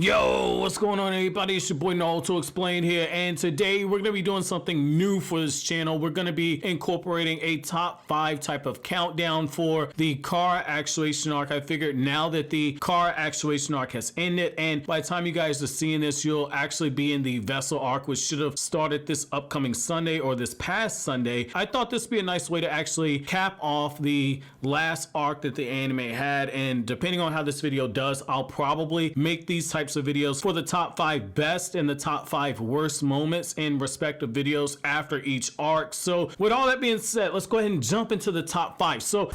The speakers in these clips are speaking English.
Yo, what's going on everybody? It's your boy Naruto Explained here, and today we're going to be doing something new for this channel. We're going to be incorporating a top 5 type of countdown for the Kara Actuation Arc. I figured now that the Kara Actuation Arc has ended, and by the time you guys are seeing this, you'll actually be in the Vessel Arc, which should have started this upcoming Sunday or this past Sunday. I thought this would be a nice way to actually cap off the last arc that the anime had, and depending on how this video does, I'll probably make these types of videos for the top 5 best and the top 5 worst moments in respective videos after each arc. So with all that being said, let's go ahead and jump into the top 5. So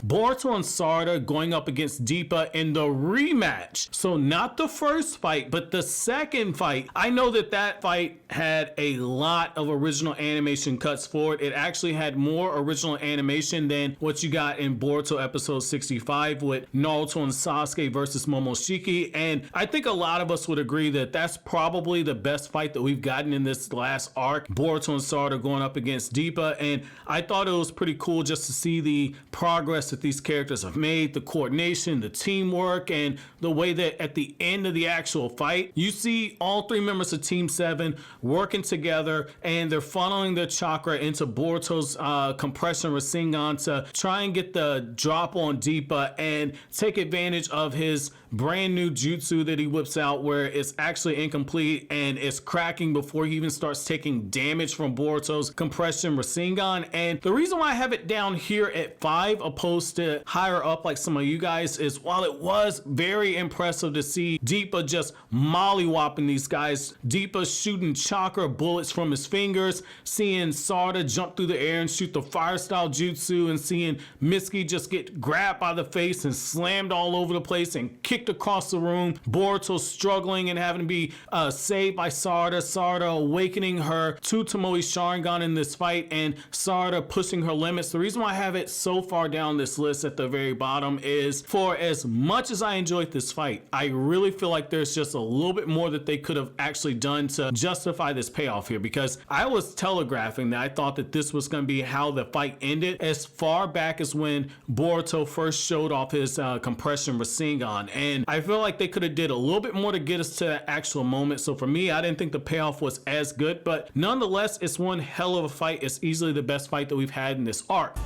Boruto and Sarada going up against Deepa in the rematch. So not the first fight, but the second fight. I know that that fight had a lot of original animation cuts for it. It actually had more original animation than what you got in Boruto episode 65 with Naruto and Sasuke versus Momoshiki. And I think a lot of us would agree that that's probably the best fight that we've gotten in this last arc. Boruto and Sarada going up against Deepa. And I thought it was pretty cool just to see the progress that these characters have made, the coordination, the teamwork, and the way that at the end of the actual fight, you see all 3 members of Team 7 working together, and they're funneling their chakra into Boruto's compression rasengan to try and get the drop on Deepa and take advantage of his brand new jutsu that he whips out, where it's actually incomplete and it's cracking before he even starts taking damage from Boruto's compression rasengan. And the reason why I have it down here at 5 opposed to higher up like some of you guys is, while it was very impressive to see Deepa just mollywhopping these guys, Deepa shooting chakra bullets from his fingers, seeing Sarada jump through the air and shoot the fire style jutsu, and seeing Mitsuki just get grabbed by the face and slammed all over the place and kicked across the room, Boruto struggling and having to be saved by Sarada, Sarada awakening her to tomoe sharingan in this fight, and Sarada pushing her limits. The reason why I have it so far down this list at the very bottom is, for as much as I enjoyed this fight, I really feel like there's just a little bit more that they could have actually done to justify this payoff here, because I was telegraphing that I thought that this was going to be how the fight ended as far back as when Boruto first showed off his compression rasengan, and I feel like they could have did a little bit more to get us to that actual moment. So for me, I didn't think the payoff was as good, but nonetheless, it's one hell of a fight. It's easily the best fight that we've had in this arc.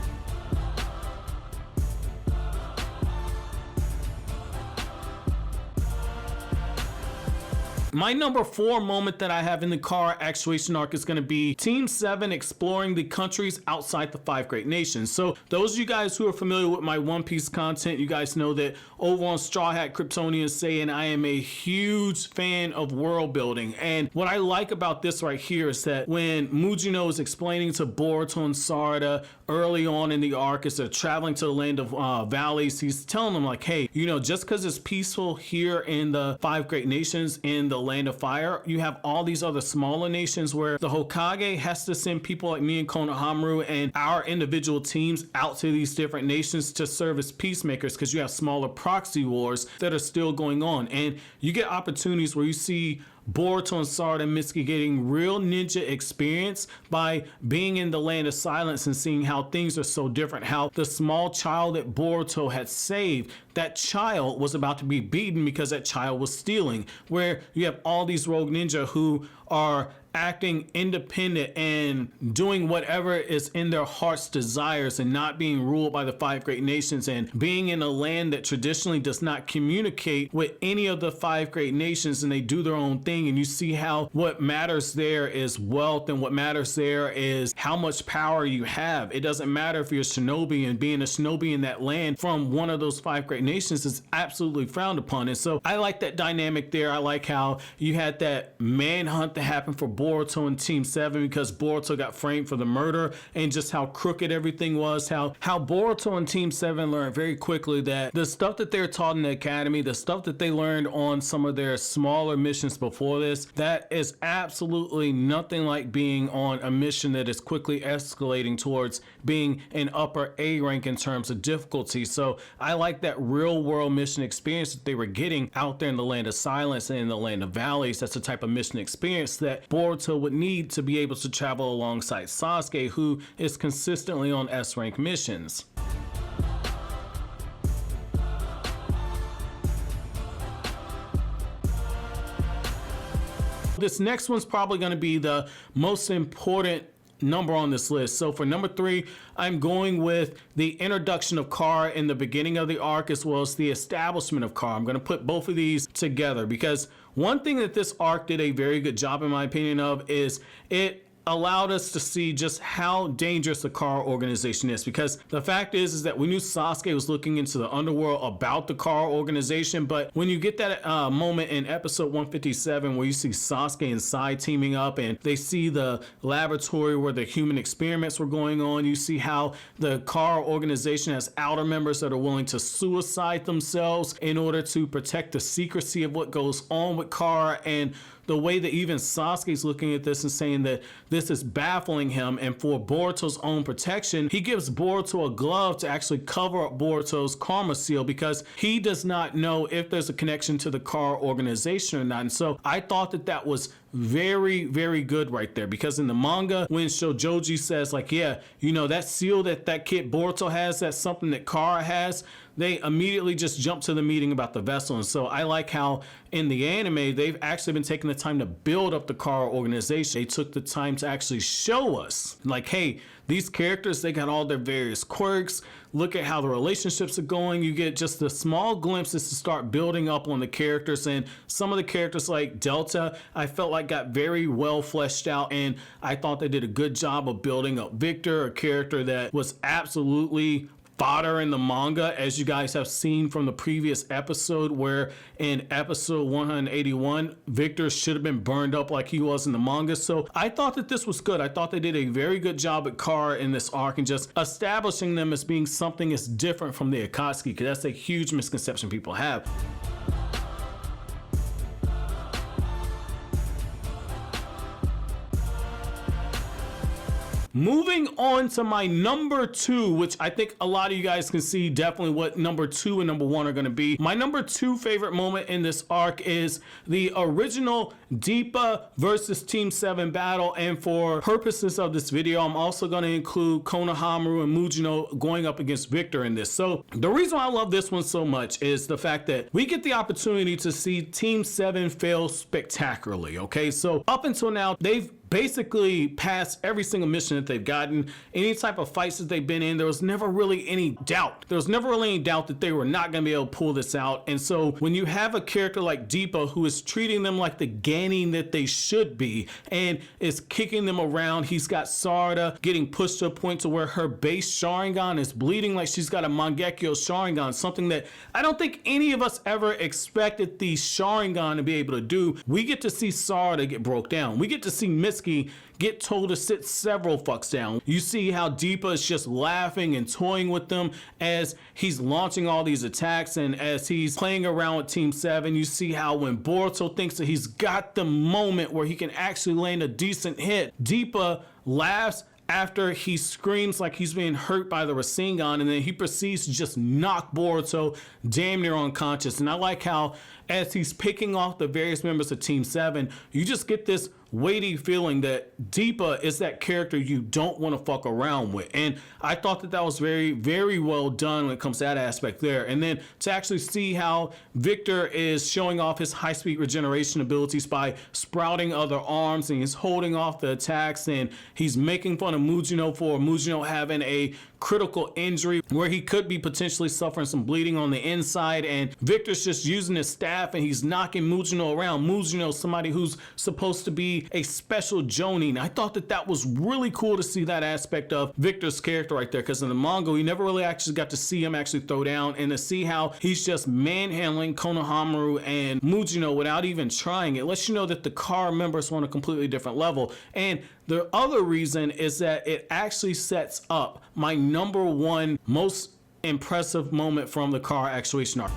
My number 4 moment that I have in the Kara Actuation Arc is going to be Team 7 exploring the countries outside the 5 Great Nations. So those of you guys who are familiar with my One Piece content, you guys know that over on Straw Hat Kryptonian saying I am a huge fan of world building. And what I like about this right here is that when Mujino is explaining to Boruto and Sarada early on in the arc as they're traveling to the land of valleys, he's telling them like, hey, you know, just because it's peaceful here in the 5 Great Nations in the Land of Fire, you have all these other smaller nations where the Hokage has to send people like me and Konohamaru and our individual teams out to these different nations to serve as peacemakers, because you have smaller proxy wars that are still going on, and you get opportunities where you see Boruto and Sarada and Mitsuki getting real ninja experience by being in the Land of Silence and seeing how things are so different, how the small child that Boruto had saved, that child was about to be beaten because that child was stealing, where you have all these rogue ninja who are acting independent and doing whatever is in their heart's desires and not being ruled by the 5 Great Nations, and being in a land that traditionally does not communicate with any of the 5 Great Nations, and they do their own thing. And you see how what matters there is wealth, and what matters there is how much power you have. It doesn't matter if you're a shinobi, and being a shinobi in that land from one of those 5 Great Nations is absolutely frowned upon. And so I like that dynamic there. I like how you had that manhunt that happened for Boruto and Team 7 because Boruto got framed for the murder, and just how crooked everything was, how Boruto and Team 7 learned very quickly that the stuff that they're taught in the academy, the stuff that they learned on some of their smaller missions before this, that is absolutely nothing like being on a mission that is quickly escalating towards being an upper A rank in terms of difficulty. So I like that real world mission experience that they were getting out there in the Land of Silence and in the Land of Valleys. That's the type of mission experience that Boruto Boruto would need to be able to travel alongside Sasuke, who is consistently on S-rank missions. This next one's probably going to be the most important number on this list. So for number 3, I'm going with the introduction of Kara in the beginning of the arc, as well as the establishment of Kara. I'm going to put both of these together because one thing that this arc did a very good job, in my opinion, of is it allowed us to see just how dangerous the Kara organization is, because the fact is that we knew Sasuke was looking into the underworld about the Kara organization, but when you get that moment in episode 157 where you see Sasuke and Sai teaming up and they see the laboratory where the human experiments were going on, you see how the Kara organization has outer members that are willing to suicide themselves in order to protect the secrecy of what goes on with Kara, and the way that even Sasuke's looking at this and saying that this is baffling him, and for Boruto's own protection, he gives Boruto a glove to actually cover up Boruto's karma seal because he does not know if there's a connection to the Kara organization or not. And so I thought that that was very, very good right there, because in the manga, when Shojoji says like, yeah, you know, that seal that kid Boruto has, that's something that Kara has, they immediately just jump to the meeting about the vessel. And so I like how in the anime, they've actually been taking the time to build up the Kara organization. They took the time to actually show us like, hey, these characters, they got all their various quirks. Look at how the relationships are going. You get just the small glimpses to start building up on the characters. And some of the characters like Delta, I felt like got very well fleshed out. And I thought they did a good job of building up Victor, a character that was absolutely fodder in the manga, as you guys have seen from the previous episode, where in episode 181, Victor should have been burned up like he was in the manga. So I thought that this was good. I thought they did a very good job at Kara in this arc and just establishing them as being something that's different from the Akatsuki, because that's a huge misconception people have. Moving on to my number 2, which I think a lot of you guys can see definitely what number 2 and number 1 are going to be. My number 2 favorite moment in this arc is the original Deepa versus Team 7 battle. And for purposes of this video, I'm also going to include Konohamaru and Mujino going up against Victor in this. So the reason why I love this one so much is the fact that we get the opportunity to see Team 7 fail spectacularly. Okay, so up until now, they've basically passed every single mission that they've gotten. Any type of fights that they've been in, there was never really any doubt. There was never really any doubt that they were not going to be able to pull this out. And so when you have a character like Deepa who is treating them like the Ganin that they should be and is kicking them around, he's got Sarada getting pushed to a point to where her base Sharingan is bleeding like she's got a Mangekyo Sharingan, something that I don't think any of us ever expected the Sharingan to be able to do. We get to see Sarada get broke down. We get to see Mitsuki get told to sit several fucks down. You see how Deepa is just laughing and toying with them as he's launching all these attacks, and as he's playing around with Team 7, you see how when Boruto thinks that he's got the moment where he can actually land a decent hit, Deepa laughs after he screams like he's being hurt by the rasengan, and then he proceeds to just knock Boruto damn near unconscious. And I like how as he's picking off the various members of Team 7, you just get this weighty feeling that Deepa is that character you don't want to fuck around with. And I thought that that was very, very well done when it comes to that aspect there. And then to actually see how Victor is showing off his high-speed regeneration abilities by sprouting other arms, and he's holding off the attacks, and he's making fun of Mujino for Mujino having a critical injury where he could be potentially suffering some bleeding on the inside, and Victor's just using his staff and he's knocking Mujino around. Mujino, somebody who's supposed to be a special jonin. I thought that that was really cool to see that aspect of Victor's character right there, because in the manga we never really actually got to see him actually throw down, and to see how he's just manhandling Konohamaru and Mujino without even trying, it lets you know that the Kara members are on a completely different level. And the other reason is that it actually sets up my number 1 most impressive moment from the Kara Actuation Arc.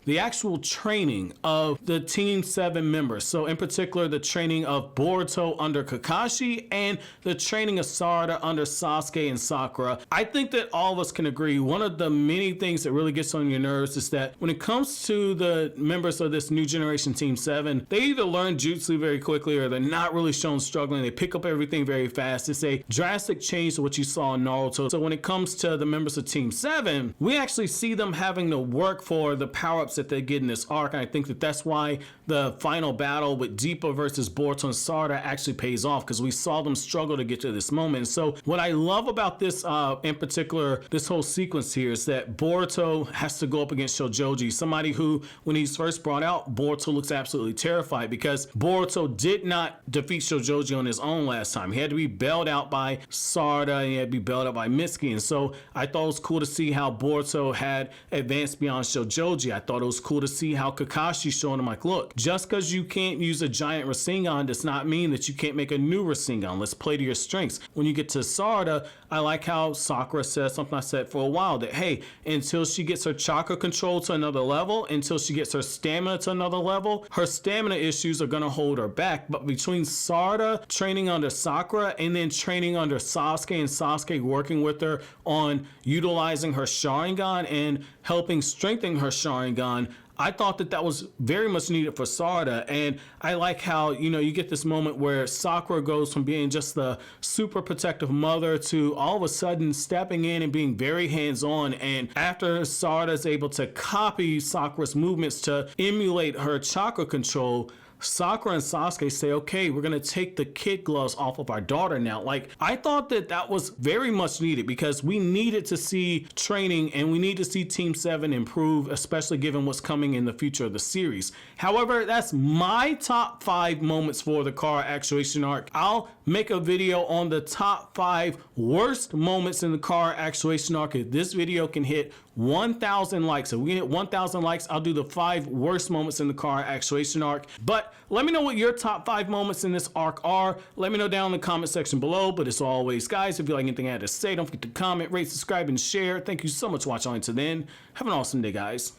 the actual training of the Team 7 members. So in particular, the training of Boruto under Kakashi and the training of Sarada under Sasuke and Sakura. I think that all of us can agree one of the many things that really gets on your nerves is that when it comes to the members of this new generation Team 7, they either learn jutsu very quickly or they're not really shown struggling. They pick up everything very fast. It's a drastic change to what you saw in Naruto. So when it comes to the members of Team 7, we actually see them having to work for the power-ups that they get in this arc, and I think that that's why the final battle with Deepa versus Boruto and Sarada actually pays off, because we saw them struggle to get to this moment. So what I love about this in particular, this whole sequence here, is that Boruto has to go up against Shojoji, somebody who, when he's first brought out, Boruto looks absolutely terrified, because Boruto did not defeat Shojoji on his own last time. He had to be bailed out by Sarada, and he had to be bailed out by Mitsuki, and so I thought it was cool to see how Boruto had advanced beyond Shojoji. I thought it was cool to see how Kakashi showing him like, look, just because you can't use a giant rasengan does not mean that you can't make a new rasengan. Let's play to your strengths. When you get to Sarada, I like how Sakura says something I said for a while, that hey, until she gets her chakra control to another level, until she gets her stamina to another level, her stamina issues are gonna hold her back. But between Sarada training under Sakura and then training under Sasuke, and Sasuke working with her on utilizing her sharingan and helping strengthen her sharingan, I thought that that was very much needed for Sarada. And I like how, you know, you get this moment where Sakura goes from being just the super protective mother to all of a sudden stepping in and being very hands-on. And after Sarada is able to copy Sakura's movements to emulate her chakra control, Sakura and Sasuke say, okay, we're gonna take the kid gloves off of our daughter now. Like, I thought that that was very much needed, because we needed to see training and we need to see Team 7 improve, especially given what's coming in the future of the series. However, that's my top 5 moments for the Kara Actuation Arc. I'll make a video on the top 5 worst moments in the Kara Actuation Arc. If this video can hit 1,000 likes, if we hit 1,000 likes, I'll do the 5 worst moments in the Kara Actuation Arc. But let me know what your top 5 moments in this arc are. Let me know down in the comment section below. But as always, guys, if you like anything I had to say, don't forget to comment, rate, subscribe, and share. Thank you so much for watching. Until then, have an awesome day, guys.